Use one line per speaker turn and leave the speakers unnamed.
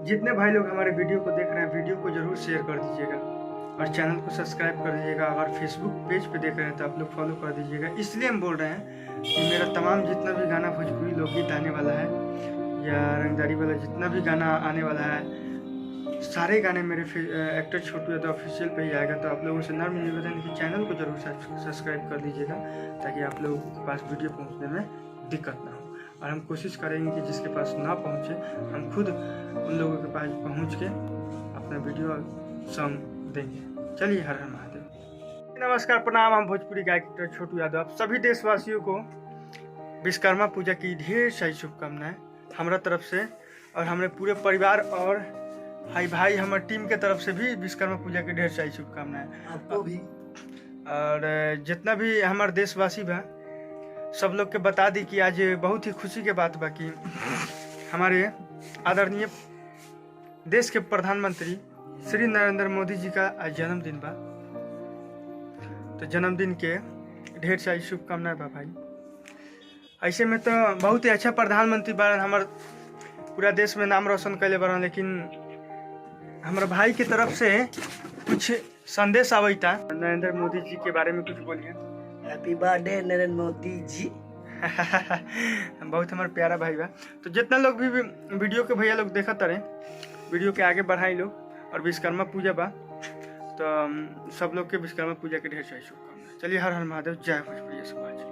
जितने भाई लोग हमारे वीडियो को देख रहे हैं वीडियो को जरूर शेयर कर दीजिएगा और चैनल को सब्सक्राइब कर दीजिएगा। अगर फेसबुक पेज पे देख रहे हैं तो आप लोग फॉलो कर दीजिएगा। इसलिए हम बोल रहे हैं कि मेरा तमाम जितना भी गाना भोजपुरी लोकगीत आने वाला है या रंगदारी वाला जितना भी गाना आने वाला है, सारे गाने मेरे एक्टर छोटू यादव ऑफिशियल पे ही आएगा। तो आप लोगों से नर्म निवेदन कि चैनल को जरूर सब्सक्राइब कर दीजिएगा ताकि आप लोगों के पास वीडियो पहुंचने में दिक्कत ना हो। और हम कोशिश करेंगे कि जिसके पास ना पहुंचे हम खुद उन लोगों के पास पहुंच के अपना वीडियो सॉन्ग देंगे। चलिए, हर हर महादेव। नमस्कार, प्रणाम। हम भोजपुरी गायक एक्टर छोटू यादव आप सभी देशवासियों को विश्वकर्मा पूजा की ढेर सारी शुभकामनाएं हमारा तरफ से और हमारे पूरे परिवार और भाई हमारे टीम के तरफ से भी विश्वकर्मा पूजा की ढेर सारी शुभकामनाएं
आपको भी।
और जितना भी हमारे देशवासी बा सब लोग के बता दी कि आज बहुत ही खुशी के बात बा कि हमारे आदरणीय देश के प्रधानमंत्री श्री नरेंद्र मोदी जी का आज जन्मदिन बा। तो जन्मदिन के ढेर सारी शुभकामनाएं बा भाई। ऐसे में तो बहुत ही अच्छा प्रधानमंत्री बारन, हमारे पूरा देश में नाम रोशन कैले बारन, लेकिन हमारे भाई की तरफ से कुछ संदेश आवैता नरेंद्र मोदी जी के बारे में कुछ बोलिए।
Happy birthday Narendra Modi ji.
बहुत हमारा प्यारा भाई बा। तो जितना लोग भी वीडियो के भैया लोग देखत रहे, वीडियो के आगे बढ़ाई लोग। और विश्वकर्मा पूजा बा तो सब लोग के विश्वकर्मा पूजा के ढेर सारी शुभकामनाएं। चलिए, हर हर महादेव। जय भोजपुरी समाज।